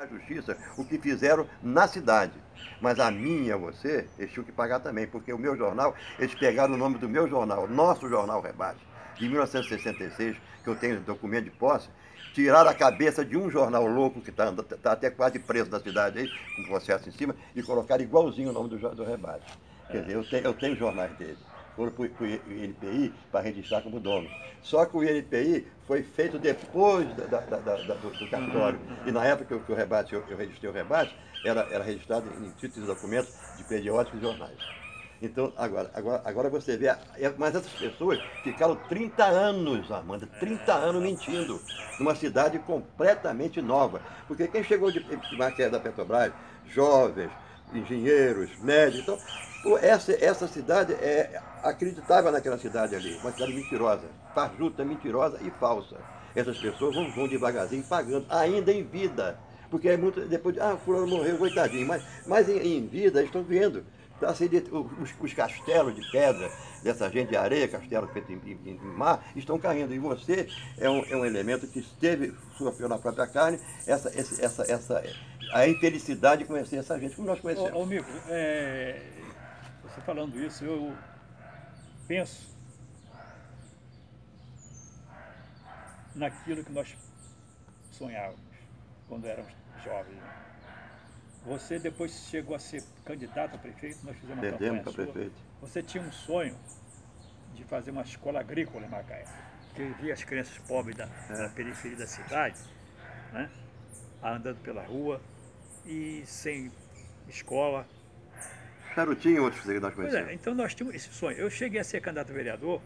a justiça o que fizeram na cidade. Mas a minha, você, eles tinham que pagar também, porque o meu jornal, eles pegaram o nome do meu jornal, nosso jornal Rebate, de 1966, que eu tenho documento de posse, tiraram a cabeça de um jornal louco que está até quase preso na cidade aí, com processo em cima, e colocaram igualzinho o nome do Rebate. Quer dizer, eu tenho jornais dele. Foram para o INPI para registrar como dono. Só que o INPI foi feito depois do cartório. E na época que o rebate, eu registrei o rebate, era registrado em títulos e documentos de periódicos e jornais. Então, agora você vê, mas essas pessoas ficaram 30 anos, Amanda, 30 anos mentindo, numa cidade completamente nova. Porque quem chegou de Macaé da Petrobras, jovens, engenheiros, médicos, então, essa cidade acreditava naquela cidade ali, uma cidade mentirosa, fajuta, mentirosa e falsa. Essas pessoas vão devagarzinho pagando, ainda em vida. Porque é muito. Depois de. Fulano morreu, coitadinho. Mas em vida, eles estão vendo. Tá, assim, os castelos de pedra, dessa gente de areia, castelo feito em mar, estão caindo. E você é um elemento que esteve, sofreu na própria carne, a infelicidade de conhecer essa gente, como nós conhecemos. Amigo, você falando isso, eu penso naquilo que nós sonhávamos quando éramos jovens. Você depois chegou a ser candidato a prefeito, nós fizemos uma campanha Perdemos para sua. prefeito. Você tinha um sonho de fazer uma escola agrícola em Macaé, que via as crianças pobres da periferia da cidade, né, andando pela rua e sem escola. Charutinho e outros que nós Pois é, conhecemos. então nós tínhamos esse sonho. Eu cheguei a ser candidato a vereador,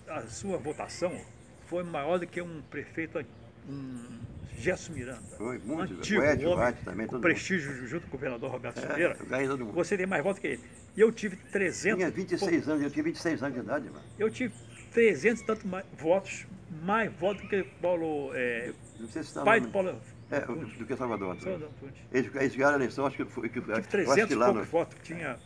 a sua votação foi maior do que um prefeito, um Gerson Miranda, Foi muito. antigo, O Edson homem White também, com todo mundo. prestígio junto com o governador Roberto Silveira. Eu ganhei todo mundo. Você tem mais votos que ele. E eu tive 300... Tinha 26 anos, eu tinha 26 anos de idade, mano. Eu tive 300 e tanto mais votos do que Paulo... Não sei se está pai do Paulo... do que Salvador. Salvador Antunes. Eles ganharam a eleição, acho que foi. Tive Eu acho 300 que e lá poucos votos, tinha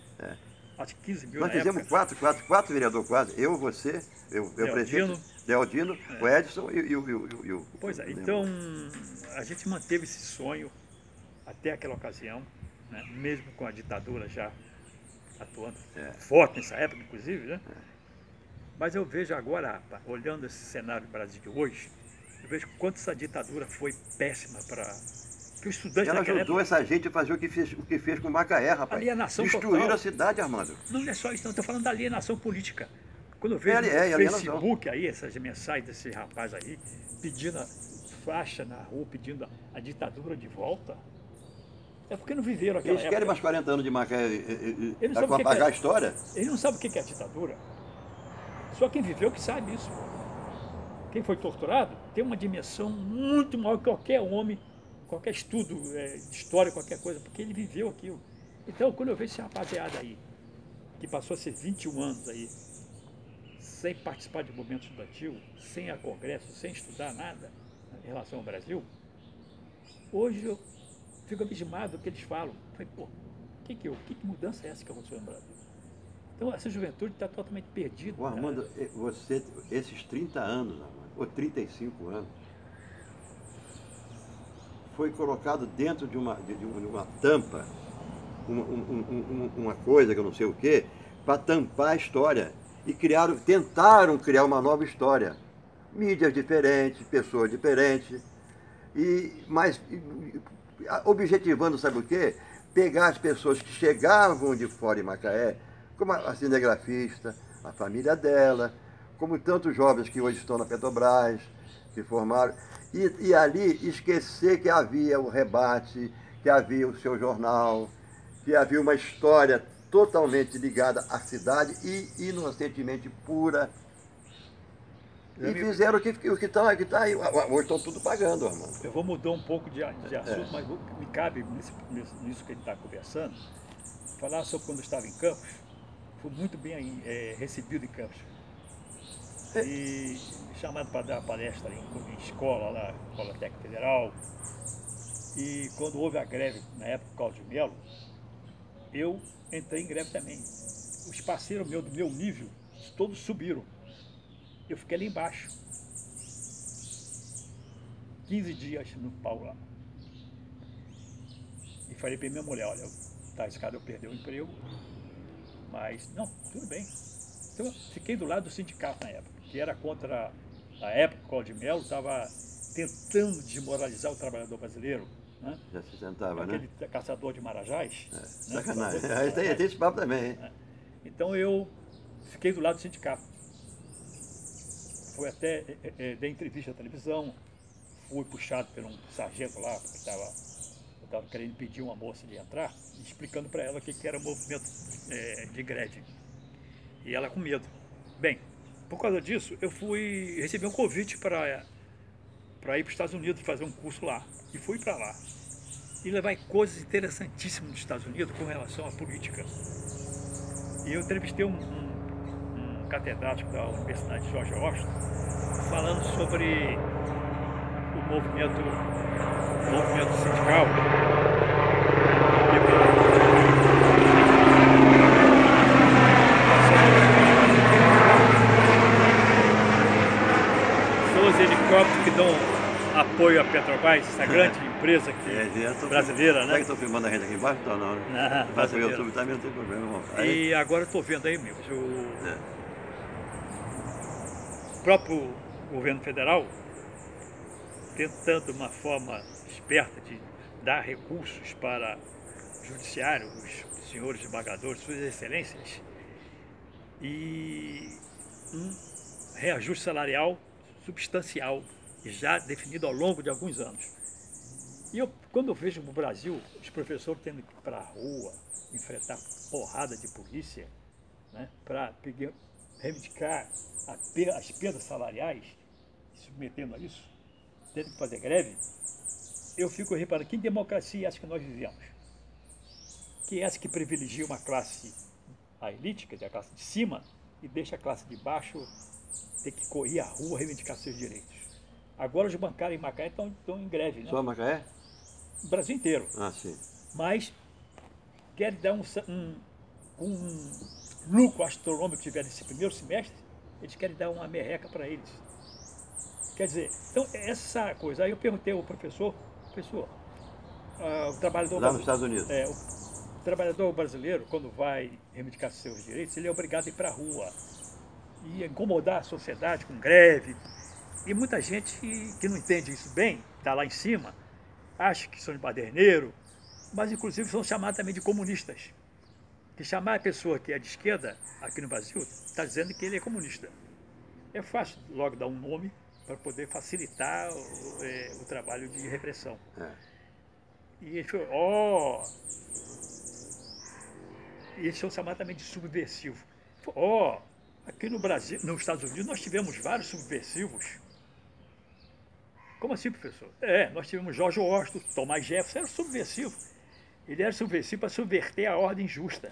acho que 15 mil nós na fizemos época. quatro vereadores quase. Eu, você, o prefeito, Leodino, o Edson e o. Pois é, então a gente manteve esse sonho até aquela ocasião, né? Mesmo com a ditadura já atuando forte nessa época, inclusive, né? Mas eu vejo agora, rapaz, olhando esse cenário do Brasil de hoje, eu vejo quanto essa ditadura foi péssima para que o estudante Ela naquela ajudou época... essa gente a fazer o que fez com Macaé, rapaz. Alienação Destruíram total. a cidade, Armando. Não é só isso, não. Estou falando da alienação política. Quando eu vejo no alienação. Facebook aí, essas mensagens desse rapaz aí, pedindo faixa na rua, pedindo a ditadura de volta, é porque não viveram aquela Eles época. querem mais 40 anos de Macaé Eles não para sabem apagar a história? Eles não sabem o que é a ditadura. Só quem viveu que sabe isso. Quem foi torturado tem uma dimensão muito maior que qualquer homem, qualquer estudo de história, qualquer coisa, porque ele viveu aquilo. Então, quando eu vejo esse rapaziada aí, que passou a ser 21 anos aí, sem participar de movimento estudantil, sem ir a congresso, sem estudar nada em relação ao Brasil, hoje eu fico abismado do que eles falam. Falei, pô, que mudança é essa que aconteceu no Brasil? Então, essa juventude está totalmente perdida. Ô, Armando, você, esses 30 anos, Armando, ou 35 anos, foi colocado dentro de uma tampa, uma coisa que eu não sei o que, para tampar a história. E tentaram criar uma nova história. Mídias diferentes, pessoas diferentes, mas objetivando, sabe o quê? Pegar as pessoas que chegavam de fora em Macaé, como a cinegrafista, a família dela, como tantos jovens que hoje estão na Petrobras, que formaram, e ali esquecer que havia o rebate, que havia o seu jornal, que havia uma história totalmente ligada à cidade e inocentemente pura. E fizeram o que está aí. Hoje estão tudo pagando, Armando. Eu vou mudar um pouco de assunto, mas me cabe nisso que ele está conversando, falar sobre quando eu estava em Campos. Fui muito bem recebido em Campos. E chamado para dar palestra em escola, lá, Escola Técnica Federal. E quando houve a greve, na época, do Cláudio Melo, eu entrei em greve também. Os parceiros meus do meu nível, todos subiram. Eu fiquei ali embaixo. 15 dias no pau lá. E falei para minha mulher, olha, tá arriscado eu perder o emprego, mas não, tudo bem. Então eu fiquei do lado do sindicato na época, que era contra, na época, o Collor de Mello estava tentando desmoralizar o trabalhador brasileiro, né? Já se sentava, Aquele né? caçador de marajás. Né? Sacanagem. Caçador de Tem esse papo também, hein? Então eu fiquei do lado do sindicato. Foi até, dei entrevista à televisão, fui puxado por um sargento lá, porque estava querendo pedir uma moça de entrar, explicando para ela o que era o movimento de greve. E ela com medo. Bem, por causa disso, eu recebi um convite para ir para os Estados Unidos fazer um curso lá. E fui para lá. E levar coisas interessantíssimas nos Estados Unidos com relação à política. E eu entrevistei um catedrático da Universidade de George Washington, falando sobre o movimento sindical. São os helicópteros que dão apoio à Petrobras, essa grande empresa brasileira, né? Será que estão filmando a gente aqui embaixo? Não, não. Mas o YouTube também não tem problema, irmão. E agora eu estou vendo aí, amigos, o próprio governo federal tentando uma forma esperta de dar recursos para o judiciário, os senhores desembargadores, suas excelências, e um reajuste salarial substancial, já definido ao longo de alguns anos. E quando eu vejo no Brasil os professores tendo que ir para a rua, enfrentar porrada de polícia, né, para reivindicar as perdas salariais, submetendo a isso, tendo que fazer greve, eu fico reparando, que democracia é essa que nós vivemos? Que é essa que privilegia uma classe, a elite, quer dizer, a classe de cima, e deixa a classe de baixo ter que correr à rua reivindicar seus direitos. Agora os bancários em Macaé estão em greve, né? Só Macaé? O Brasil inteiro. Ah, sim. Mas querem dar um lucro astronômico que tiver nesse primeiro semestre, eles querem dar uma merreca para eles. Quer dizer, então essa coisa. Aí eu perguntei ao professor, o trabalhador lá nos Estados Unidos. O trabalhador brasileiro, quando vai reivindicar seus direitos, ele é obrigado a ir para a rua e incomodar a sociedade com greve. E muita gente que não entende isso bem, está lá em cima, acha que são de baderneiro, mas inclusive são chamados também de comunistas. Que chamar a pessoa que é de esquerda aqui no Brasil está dizendo que ele é comunista. É fácil logo dar um nome para poder facilitar o trabalho de repressão. E ele falou, e eles são chamados também de subversivo. Aqui no Brasil, nos Estados Unidos, nós tivemos vários subversivos. Como assim, professor? Nós tivemos George Washington, Thomas Jefferson, era subversivo. Ele era subversivo para subverter a ordem justa.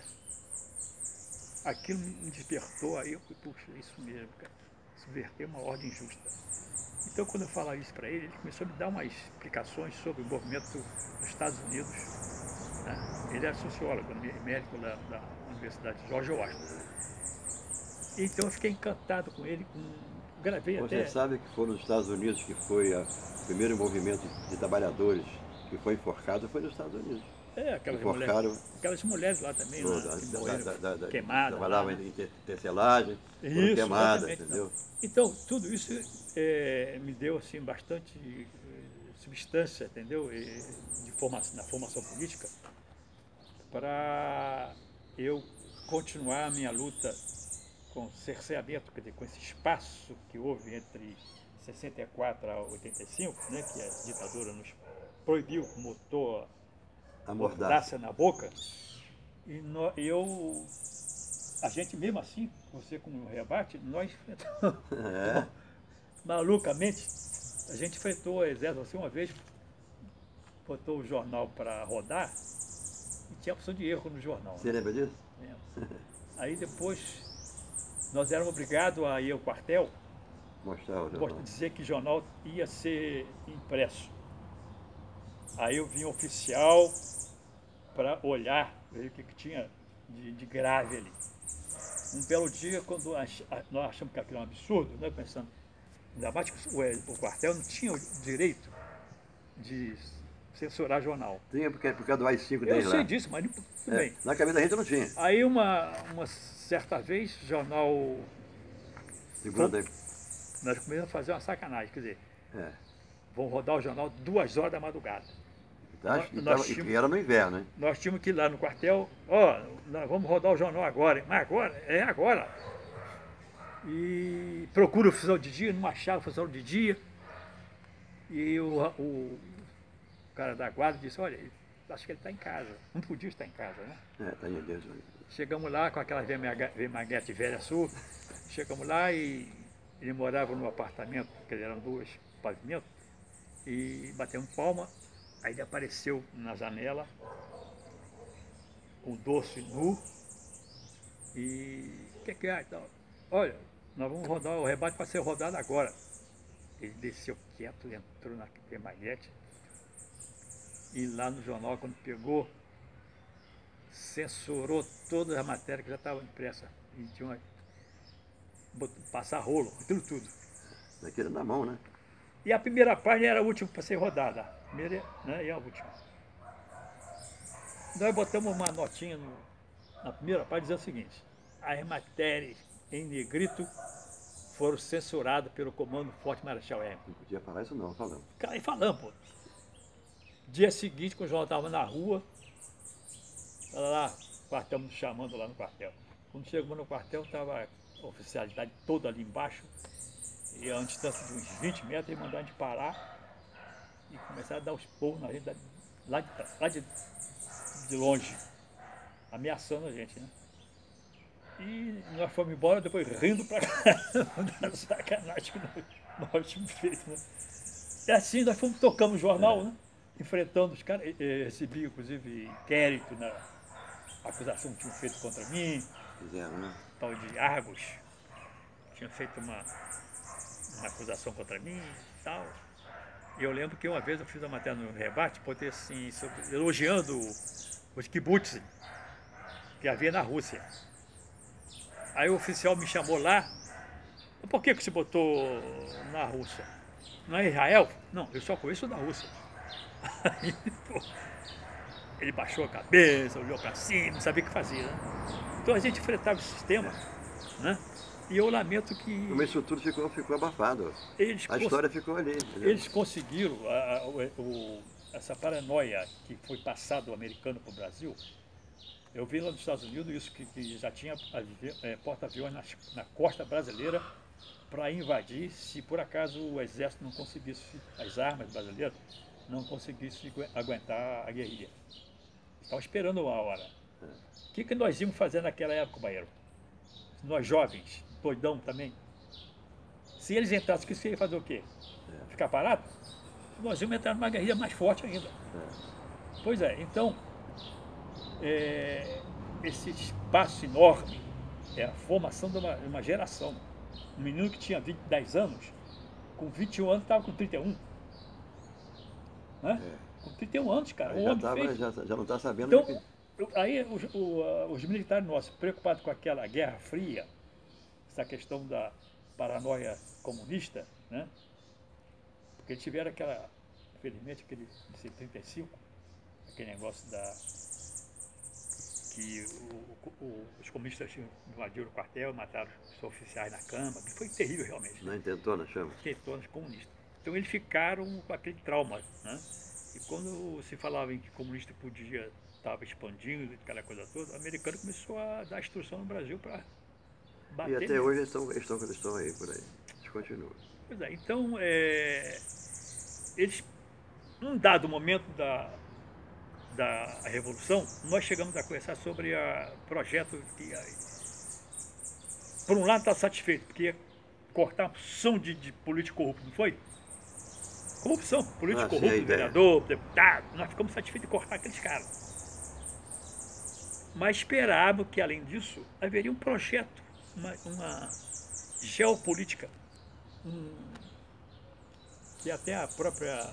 Aquilo me despertou, aí eu fui, puxa, isso mesmo, cara. Subverter uma ordem justa. Então, quando eu falava isso para ele começou a me dar umas explicações sobre o movimento dos Estados Unidos. Né? Ele era sociólogo, médico da Universidade de George Washington. Então, eu fiquei encantado com ele, gravei Você até... Você sabe que foi nos Estados Unidos que foi o primeiro movimento de trabalhadores que foi enforcado, foi nos Estados Unidos. Aquelas mulheres lá também, né, que morreram queimadas. Trabalhavam em tecelagem, foram queimadas, entendeu? Então, tudo isso me deu assim, bastante substância, entendeu? Na formação política, para eu continuar a minha luta com cerceamento, quer dizer, com esse espaço que houve entre 64 a 85, né, que a ditadura nos proibiu, botou a mordaça na boca, e a gente mesmo assim, você com o rebate, nós enfrentamos, malucamente, a gente enfrentou o exército assim uma vez, botou o jornal para rodar, e tinha opção de erro no jornal. Você lembra disso? Aí depois, nós éramos obrigados a ir ao quartel, mostrar o jornal, dizer que o jornal ia ser impresso. Aí eu vim oficial para olhar, ver o que tinha de grave ali. Um belo dia, quando nós achamos que aquilo era um absurdo, né, pensando, ainda mais que o quartel não tinha o direito de censurar jornal. Tinha, porque por causa do AI-5 Eu dele lá. sei disso, mas tudo bem. Na cabeça da gente não tinha. Aí uma certa vez, o jornal... Segunda daí. Nós começamos a fazer uma sacanagem, quer dizer, É. vão rodar o jornal 2 horas da madrugada. E era no inverno, hein? Nós tínhamos que ir lá no quartel, nós vamos rodar o jornal agora, hein? Mas agora? É agora. E procura o oficial de dia, não achava o oficial de dia. E o cara da guarda disse, olha, acho que ele está em casa. Não podia estar em casa, né? Tá em Deus. Chegamos lá com aquela VMaguete velha sua, chegamos lá e ele morava num apartamento, que eram 2 pavimentos, e batemos palma, aí ele apareceu na janela, com o dorso nu, e o que é? Então, olha, nós vamos rodar, o rebate vai ser rodado agora. Ele desceu quieto, entrou na VMaguete, e lá no jornal, quando pegou, censurou todas as matérias que já estavam impressas. E tinha passar rolo, aquilo tudo. Daquele na mão, né? E a primeira página era a última para ser rodada. A primeira, né, e a última. Nós botamos uma notinha na primeira página dizendo o seguinte: as matérias em negrito foram censuradas pelo Comando Forte Marechal Hermes. Não podia falar isso não, falando. Aí falamos, pô. Dia seguinte, quando o jornal estava na rua, lá, quartel me chamando lá no quartel. Quando chegamos no quartel, estava a oficialidade toda ali embaixo, e a uma distância de uns 20 metros, eles mandaram a gente parar e começaram a dar os porros na gente, lá de longe, ameaçando a gente, né? E nós fomos embora, depois rindo pra caramba da sacanagem que nós tínhamos feito, né? E assim nós fomos tocando o jornal, né? Enfrentando os caras, recebi inclusive inquérito na acusação que tinham feito contra mim, Fizeram, né? tal de Argos, tinha feito uma acusação contra mim e tal. E eu lembro que uma vez eu fiz uma matéria no rebate, botei assim, elogiando os kibbutz que havia na Rússia. Aí o oficial me chamou lá, por que você botou na Rússia? Não é Israel? Não, eu só conheço da Rússia. Aí, pô, ele baixou a cabeça, olhou para cima, não sabia o que fazia, né? Então a gente enfrentava o sistema, né? E eu lamento que... Mas isso tudo ficou abafado. A história ficou ali. Entendeu? Eles conseguiram, essa paranoia que foi passado do americano para o Brasil. Eu vi lá nos Estados Unidos isso, que já tinha porta-aviões na costa brasileira para invadir, se por acaso o exército não conseguisse, as armas brasileiras não conseguissem aguentar a guerrilha. Estavam esperando uma hora. O que nós íamos fazer naquela época, Baiano? Nós jovens, doidão também. Se eles entrassem, o que você ia fazer o quê? Ficar parado? Nós íamos entrar numa guerrilha mais forte ainda. Pois é, então, esse espaço enorme é a formação de uma geração. Um menino que tinha 10 anos, com 21 anos estava com 31. Né? Com 31 anos, cara. Já não está sabendo. Então, aí os militares nossos, preocupados com aquela Guerra Fria, essa questão da paranoia comunista, né? Porque eles tiveram aquela, infelizmente, aquele de 35, aquele negócio que os comunistas invadiram o quartel, mataram os oficiais na cama, que foi terrível realmente. Não intentou, na chama? Intentou nos comunistas. Então eles ficaram com aquele trauma, né? E quando se falava em que comunista estava expandindo, aquela coisa toda, o americano começou a dar instrução no Brasil para bater. E até hoje eles estão aí, por aí. Eles continuam. Pois é, então, eles, num dado momento da Revolução, nós chegamos a conversar sobre o projeto que, por um lado, está satisfeito, porque ia cortar a opção de político corrupto, não foi? Corrupção, político corrupto, vereador, deputado, nós ficamos satisfeitos de cortar aqueles caras. Mas esperávamos que, além disso, haveria um projeto, uma geopolítica, que até a própria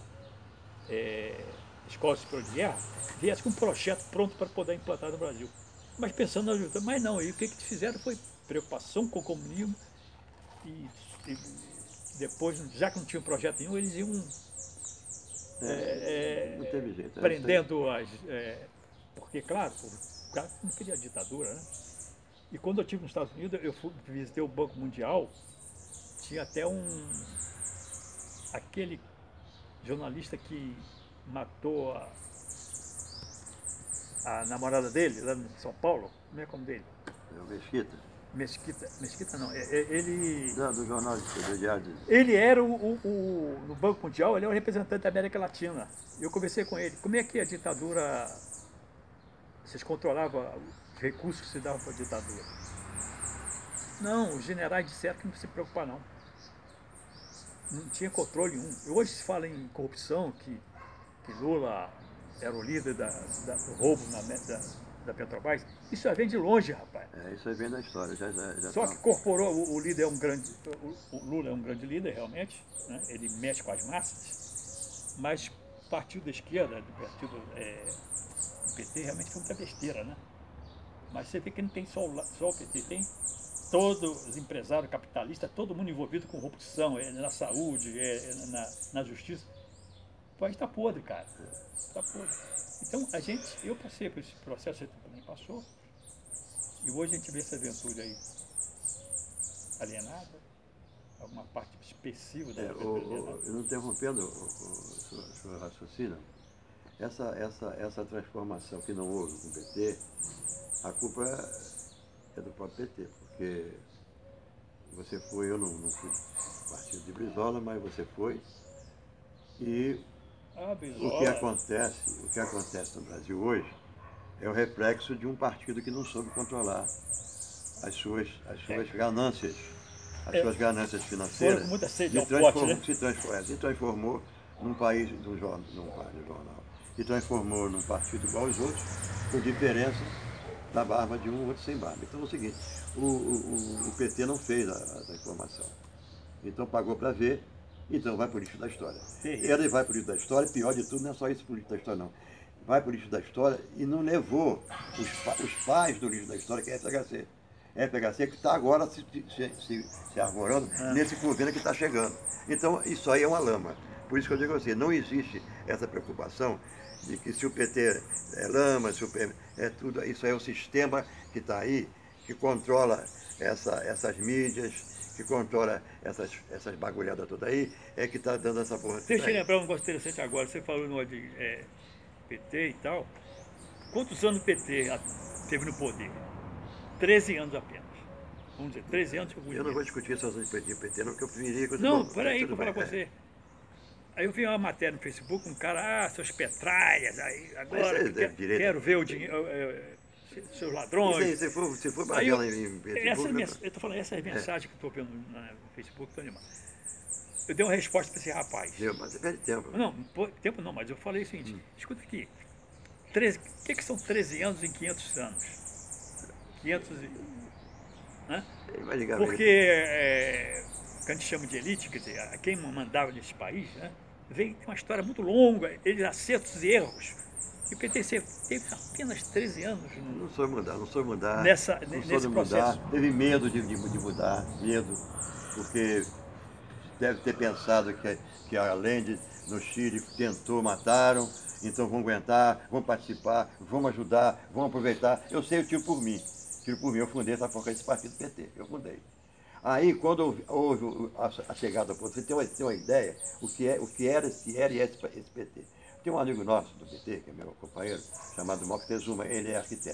Escola Superior de Guerra viesse com um projeto pronto para poder implantar no Brasil. Mas pensando na ajuda, mas não, e o que fizeram foi preocupação com o comunismo e depois, já que não tinha projeto nenhum, eles iam Não teve jeito. prendendo as... porque, claro, o cara não queria ditadura, né? E quando eu estive nos Estados Unidos, visitei o Banco Mundial, tinha até aquele jornalista que matou a namorada dele, lá em São Paulo, como é o nome dele? É o Mesquita? Mesquita não, ele... Do jornal do Diário. Ele era no Banco Mundial, ele é o representante da América Latina. Eu conversei com ele, como é que a ditadura, vocês controlavam os recursos que se davam para a ditadura? Não, os generais disseram que não se preocupar não. Não tinha controle nenhum. Hoje se fala em corrupção, que Lula era o líder do roubo da Petrobras. Isso já vem de longe, rapaz. Isso aí vem da história. Já Só que incorporou, o líder é um grande... O Lula é um grande líder, realmente. Né? Ele mexe com as massas. Mas o partido da esquerda, do partido do PT, realmente foi muita besteira, né? Mas você vê que não tem só o PT, tem todos os empresários capitalistas, todo mundo envolvido com corrupção, na saúde, na justiça. O país está podre, cara. Está podre. Então, eu passei por esse processo, você também passou, e hoje a gente vê essa aventura aí alienada, alguma parte expressiva da alienada. Eu não interrompendo o seu raciocínio, essa transformação que não houve com o PT, a culpa é do próprio PT, porque você foi, eu não fui partido de Brizola, mas você foi, e o que acontece no Brasil hoje é o reflexo de um partido que não soube controlar as suas ganâncias, suas ganâncias financeiras, se transformou num país, num jornal, se transformou num partido igual aos outros, com diferença da barba de um, outro sem barba. Então é o seguinte, o PT não fez a transformação, então pagou para ver. Então vai para o lixo da história. Ele vai para o lixo da história, pior de tudo, não é só isso para o lixo da história, não. Vai para o lixo da história e não levou os pais do lixo da história, que é a FHC. A FHC que está agora se arvorando nesse governo que está chegando. Então isso aí é uma lama. Por isso que eu digo assim, não existe essa preocupação de que se o PT é lama, se o PT é tudo, isso aí é o sistema que está aí, que controla essas mídias, que controla essas bagulhadas todas aí, é que está dando essa porra. Deixa eu lembrar um negócio interessante agora. Você falou no de PT e tal. Quantos anos o PT teve no poder? 13 anos apenas. Vamos dizer, 13 anos. Eu não vou discutir essas de PT, não, porque eu preferiria que eu... Não, peraí que eu vou falar com você. Aí eu vi uma matéria no Facebook, um cara, seus petralhas, aí agora quero ver o dinheiro... seus ladrões. Se for baixar em Facebook... Eu estou falando, essas mensagens que eu estou vendo no Facebook, estou animado. Eu dei uma resposta para esse rapaz. Mas você perde tempo. Não, tempo não, mas eu falei o seguinte, escuta aqui, o que são 13 anos em 500 anos? 500 né? Ele vai ligar. Porque, quando a gente chama de elite, quer dizer, quem mandava nesse país, né, tem uma história muito longa, eles acertos e erros. E o PT teve apenas 13 anos. Não soube mudar. Nesse processo. Teve medo de mudar, porque deve ter pensado que além de no Chile tentou, mataram, então vão aguentar, vão participar, vão ajudar, vão aproveitar. Eu sei, eu tiro por mim, eu fundei essa porca desse partido PT, eu fundei. Aí, quando houve a chegada, você tem uma ideia o que era e é esse PT. Tem um amigo nosso do PT, que é meu companheiro, chamado Moctezuma, ele é arquiteto.